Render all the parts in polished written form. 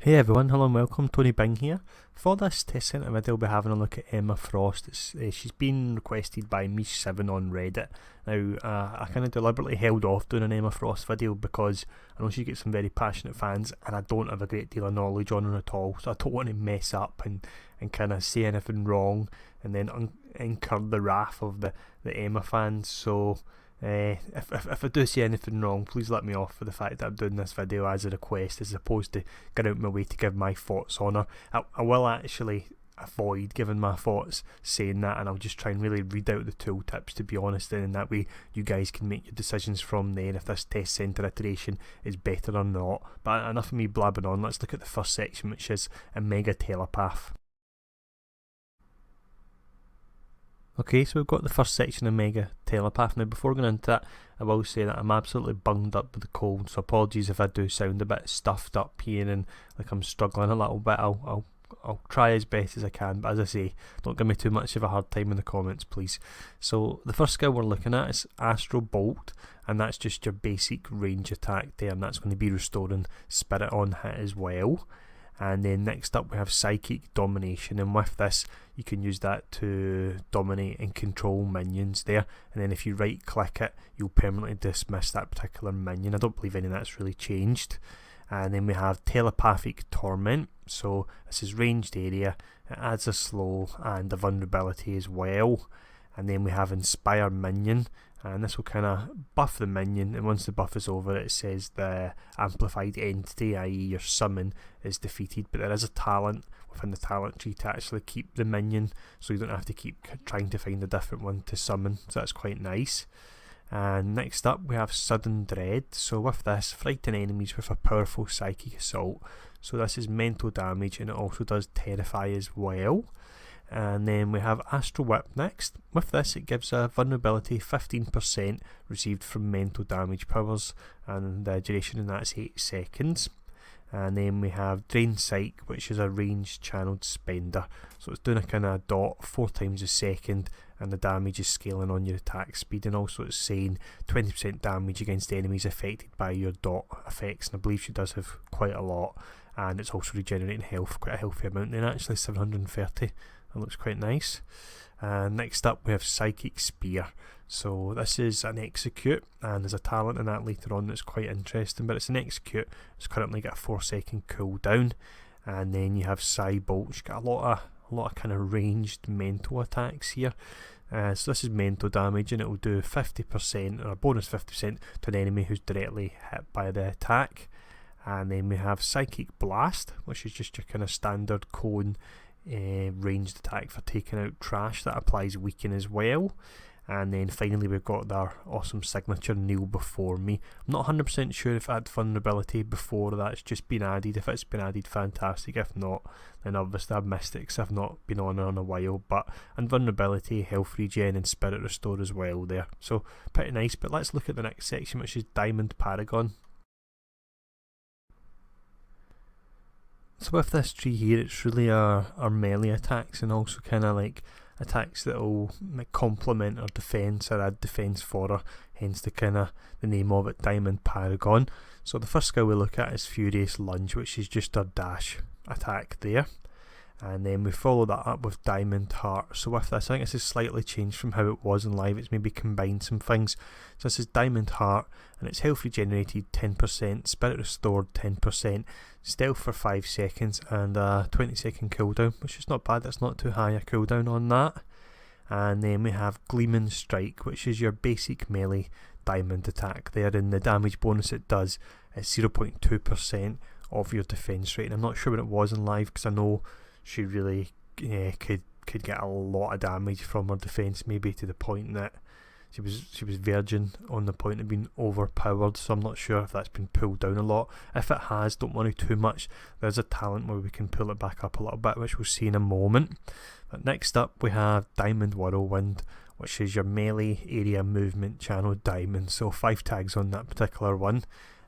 Hey everyone, hello and welcome, Tony Bing here. For this test centre video we'll be having a look at Emma Frost. She's been requested by Mish7 on Reddit. Now I kind of deliberately held off doing an Emma Frost video because I know she gets some very passionate fans and I don't have a great deal of knowledge on her at all, so I don't want to mess up and kind of say anything wrong and then incur the wrath of the Emma fans. So if I do say anything wrong, please let me off for the fact that I'm doing this video as a request as opposed to get out my way to give my thoughts on her. I will actually avoid giving my thoughts saying that, and I'll just try and really read out the tooltips, to be honest, and in that way you guys can make your decisions from there if this test centre iteration is better or not. But enough of me blabbing on, let's look at the first section, which is a mega telepath. Okay, so we've got the first section of Mega Telepath. Now before going into that, I will say that I'm absolutely bunged up with the cold, so apologies if I do sound a bit stuffed up here and like I'm struggling a little bit. I'll try as best as I can, but as I say, don't give me too much of a hard time in the comments, please. So the first skill we're looking at is Astro Bolt, and that's just your basic range attack there, and that's going to be restoring Spirit on hit as well. And then next up we have Psychic Domination, and with this you can use that to dominate and control minions there, and then if you right click it you'll permanently dismiss that particular minion. I don't believe any of that's really changed. And then we have Telepathic Torment, so this is ranged area, it adds a slow and a vulnerability as well. And then we have Inspire Minion, and this will kind of buff the minion, and once the buff is over it says the amplified entity, i.e. your summon, is defeated, but there is a talent within the talent tree to actually keep the minion, so you don't have to keep trying to find a different one to summon, so that's quite nice. And next up we have Sudden Dread, so with this, frighten enemies with a powerful psychic assault, so this is mental damage and it also does terrify as well. And then we have Astro Whip next. With this it gives a vulnerability 15% received from mental damage powers, and the duration in that's 8 seconds. And then we have Drain Psych, which is a ranged channeled spender, so it's doing a kind of dot 4 times a second, and the damage is scaling on your attack speed, and also it's saying 20% damage against enemies affected by your dot effects, and I believe she does have quite a lot, and it's also regenerating health, quite a healthy amount then actually, 730. That looks quite nice. Next up we have Psychic Spear, so this is an execute, and there's a talent in that later on that's quite interesting, but it's an execute, it's currently got a 4-second cooldown. And then you have Psy Bolt, she's got a lot of kind of ranged mental attacks here. So this is mental damage, and it will do 50% or a bonus 50% to an enemy who's directly hit by the attack. And then we have Psychic Blast, which is just your kind of standard cone ranged attack for taking out trash that applies weaken as well. And then finally we've got our awesome signature Kneel Before Me. I'm not 100% sure if it had vulnerability before that's just been added. If it's been added, fantastic. If not, then obviously I've missed it because I've not been on her in a while. But invulnerability, health regen and spirit restore as well there, so pretty nice. But let's look at the next section, which is Diamond Paragon. So with this tree here, it's really our melee attacks, and also kind of like attacks that will complement our defence or add defence for her, hence the kind of the name of it, Diamond Paragon. So the first skill we look at is Furious Lunge, which is just our dash attack there. And then we follow that up with Diamond Heart. So with this, I think this is slightly changed from how it was in live, it's maybe combined some things. So this is Diamond Heart, and it's health regenerated 10%, spirit restored 10%, stealth for 5 seconds, and a 20-second cooldown, which is not bad, that's not too high a cooldown on that. And then we have Gleaming Strike, which is your basic melee diamond attack there, and the damage bonus it does is 0.2% of your defence rate. And I'm not sure what it was in live, because I know she really could get a lot of damage from her defence, maybe to the point that she was virgin on the point of being overpowered, so I'm not sure if that's been pulled down a lot. If it has, don't worry too much, there's a talent where we can pull it back up a little bit, which we'll see in a moment. But next up we have Diamond Whirlwind, which is your melee area movement channel diamond, so 5 tags on that particular one.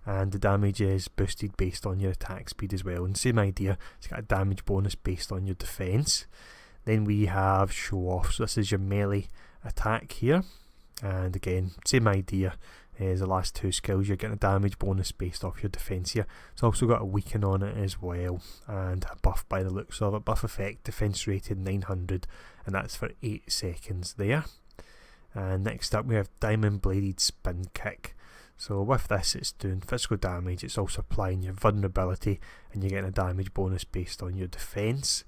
And the damage is boosted based on your attack speed as well, and same idea, it's got a damage bonus based on your defence. Then we have Show Off, so this is your melee attack here, and again same idea, is the last two skills. You're getting a damage bonus based off your defence here. It's also got a weaken on it as well, and a buff by the looks of it. Buff effect, defence rated 900, and that's for 8 seconds there. And next up we have Diamond Bladed Spin Kick. So with this, it's doing physical damage, it's also applying your vulnerability, and you're getting a damage bonus based on your defence.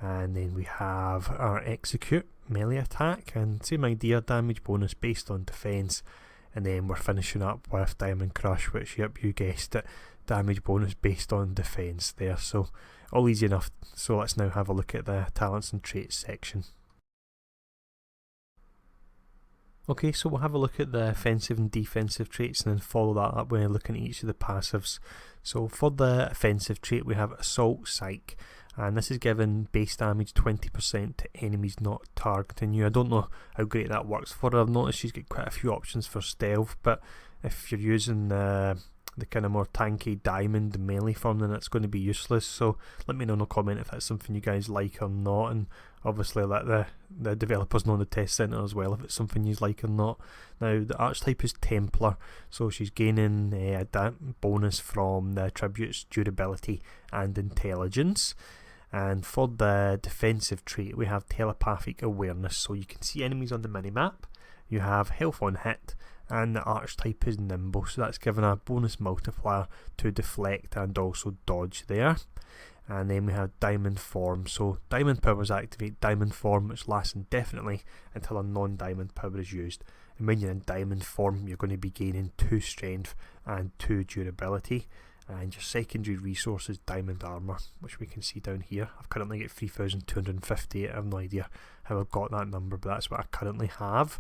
And then we have our Execute melee attack, and same idea, damage bonus based on defence. And then we're finishing up with Diamond Crush, which, yep, you guessed it, damage bonus based on defence there. So all easy enough. So let's now have a look at the talents and traits section. Okay, so we'll have a look at the offensive and defensive traits and then follow that up when looking at each of the passives. So for the offensive trait we have Assault Psych, and this is giving base damage 20% to enemies not targeting you. I don't know how great that works for her. I've noticed she's got quite a few options for stealth, but if you're using the kind of more tanky diamond melee form, then it's going to be useless. So let me know in a comment if that's something you guys like or not, and obviously let the developers know in the test centre as well if it's something you like or not. Now the archetype is Templar, so she's gaining a bonus from the attributes durability and intelligence. And for the defensive trait we have Telepathic Awareness, so you can see enemies on the minimap, you have health on hit, and the archetype is Nimble, so that's given a bonus multiplier to deflect and also dodge there. And then we have Diamond Form, so Diamond powers activate Diamond Form, which lasts indefinitely until a non-diamond power is used. And when you're in Diamond Form you're going to be gaining 2 strength and 2 durability. And your secondary resource is Diamond Armour, which we can see down here. I've currently got 3,258. I have no idea how I've got that number, but that's what I currently have.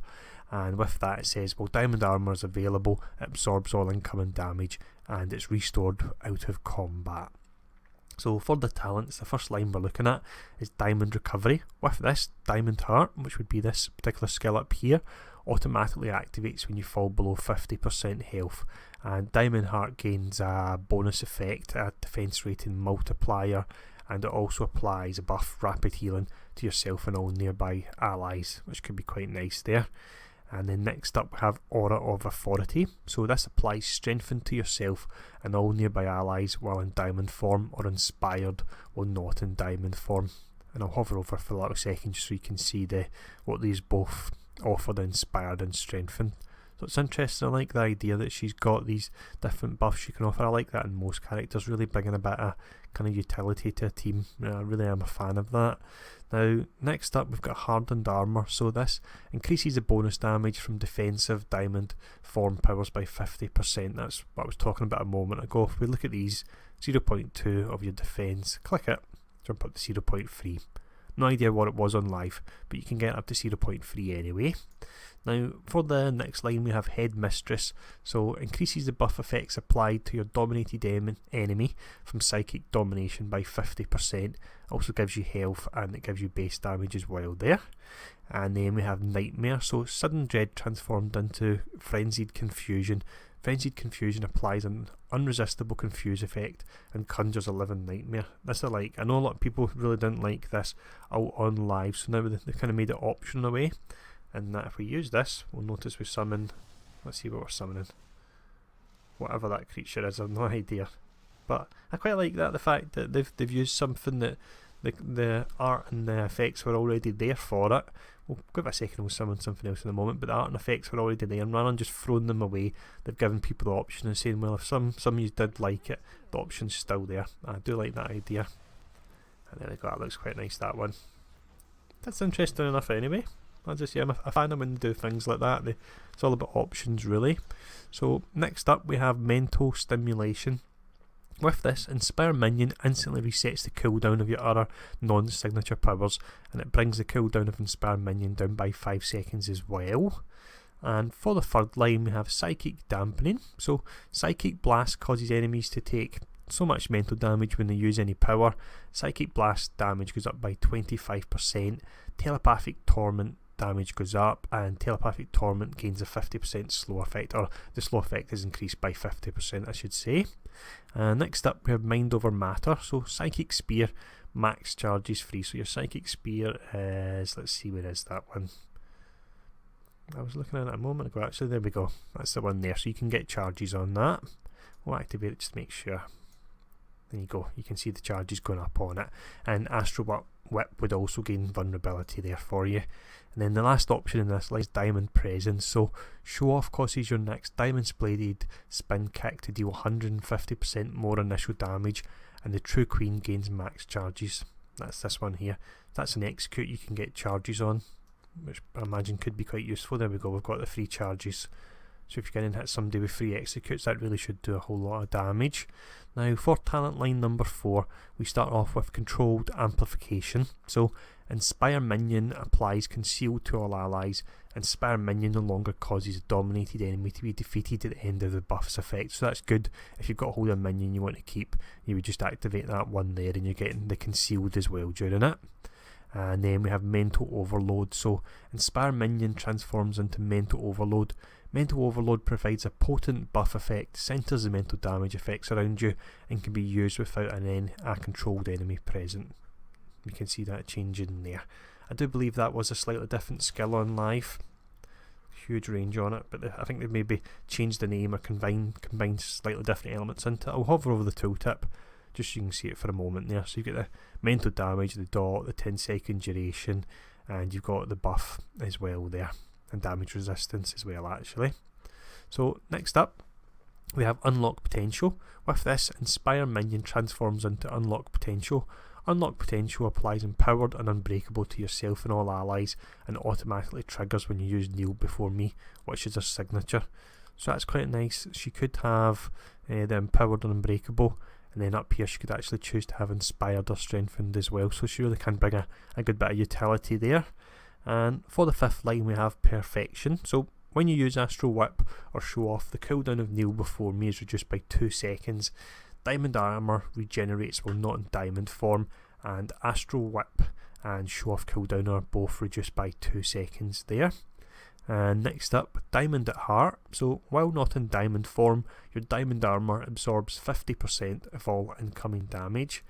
And with that it says, well, Diamond Armour is available, it absorbs all incoming damage, and it's restored out of combat. So for the talents, the first line we're looking at is Diamond Recovery. With this, Diamond Heart, which would be this particular skill up here, automatically activates when you fall below 50% health, and Diamond Heart gains a bonus effect, a defense rating multiplier, and it also applies a buff rapid healing to yourself and all nearby allies, which could be quite nice there. And then next up we have Aura of Authority, so this applies strengthen to yourself and all nearby allies while in diamond form, or inspired while not in diamond form. And I'll hover over for a little second just so you can see what these both offer, the inspired and strengthened. So it's interesting. I like the idea that she's got these different buffs she can offer. I like that in most characters, really bringing a bit of kind of utility to a team. I really am a fan of that. Now next up we've got Hardened Armour, so this increases the bonus damage from defensive diamond form powers by 50%. That's what I was talking about a moment ago. If we look at these, 0.2 of your defence, click it, jump up to 0.3. No idea what it was on live, but you can get up to 0.3 anyway. Now for the next line we have Headmistress, so increases the buff effects applied to your dominated enemy from psychic domination by 50%, also gives you health and it gives you base damage as well there. And then we have Nightmare, so sudden dread transformed into Frenzied Confusion. Frenzied Confusion applies an unresistible confuse effect and conjures a living nightmare. This I know a lot of people really didn't like this out on live, so now they kind of made it optional away. And that if we use this, we'll notice we summon, let's see what we're summoning, whatever that creature is, I've no idea. But I quite like that, the fact that they've used something that the art and the effects were already there for it. We'll give it a second and we'll summon something else in a moment, but the art and effects were already there, and rather than just throwing them away, they've given people the option and saying, well, if some of you did like it, the option's still there. I do like that idea. And there we go, that looks quite nice, that one. That's interesting enough anyway. I'm a fan of when they do things like that. It's all about options really. So next up we have Mental Stimulation. With this, Inspire Minion instantly resets the cooldown of your other non-signature powers, and it brings the cooldown of Inspire Minion down by 5 seconds as well. And for the third line we have Psychic Dampening. So Psychic Blast causes enemies to take so much mental damage when they use any power. Psychic Blast damage goes up by 25%. Telepathic Torment damage goes up, and Telepathic Torment gains a 50% slow effect, or the slow effect is increased by 50%, I should say. Next up we have Mind Over Matter, so Psychic Spear max charge is free, so your Psychic Spear is, let's see, where is that one? I was looking at it a moment ago. Actually, there we go. That's the one there. So you can get charges on that. We'll activate it just to make sure. There you go. You can see the charges going up on it. And Astro Whip would also gain vulnerability there for you. And then the last option in this is Diamond Presence. So Show Off causes your next Diamond Bladed spin kick to deal 150% more initial damage, and the True Queen gains max charges. That's this one here. That's an execute you can get charges on, which I imagine could be quite useful. There we go, we've got the free charges. So if you get in and hit somebody with free executes, that really should do a whole lot of damage. Now for talent line number 4, we start off with Controlled Amplification. So Inspire Minion applies Conceal to all allies. Inspire Minion no longer causes a dominated enemy to be defeated at the end of the buff's effect. So that's good. If you've got hold of a minion you want to keep, you would just activate that one there and you're getting the Concealed as well during it. And then we have Mental Overload. So Inspire Minion transforms into Mental Overload. Mental Overload provides a potent buff effect, centres the mental damage effects around you, and can be used without a controlled enemy present. You can see that changing there. I do believe that was a slightly different skill on live. Huge range on it, but I think they've maybe changed the name or combined slightly different elements into it. I'll hover over the tooltip just so you can see it for a moment there. So you've got the mental damage, the dot, the 10-second duration, and you've got the buff as well there, and damage resistance as well actually. So next up we have Unlock Potential. With this, Inspire Minion transforms into Unlock Potential. Unlock Potential applies Empowered and Unbreakable to yourself and all allies, and automatically triggers when you use Kneel Before Me, which is her signature. So that's quite nice. She could have the Empowered and Unbreakable, and then up here she could actually choose to have Inspired or Strengthened as well, so she really can bring a good bit of utility there. And for the 5th line we have Perfection. So when you use Astro Whip or Show Off, the cooldown of Kneel Before Me is reduced by 2 seconds. Diamond Armour regenerates while not in diamond form, and Astro Whip and Show Off cooldown are both reduced by 2 seconds there. And next up, Diamond at Heart. So while not in diamond form, your Diamond Armour absorbs 50% of all incoming damage.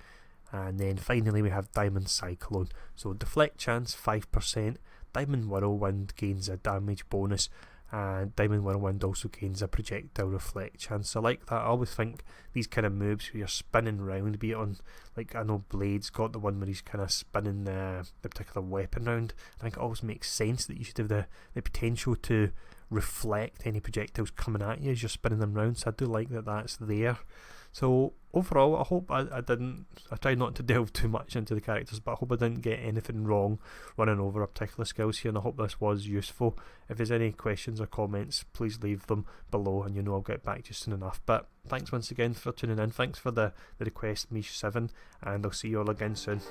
And then finally we have Diamond Cyclone. So deflect chance 5%, Diamond Whirlwind gains a damage bonus, and Diamond Whirlwind also gains a projectile reflect chance. I like that. I always think these kind of moves where you're spinning round, be it on, like, I know Blade's got the one where he's kind of spinning the particular weapon round. I think it always makes sense that you should have the potential to reflect any projectiles coming at you as you're spinning them round, so I do like that that's there. So overall, I hope I tried not to delve too much into the characters, but I hope I didn't get anything wrong running over particular skills here, and I hope this was useful. If there's any questions or comments, please leave them below, and I'll get back to you soon enough. But thanks once again for tuning in, thanks for the request, Mish7, and I'll see you all again soon.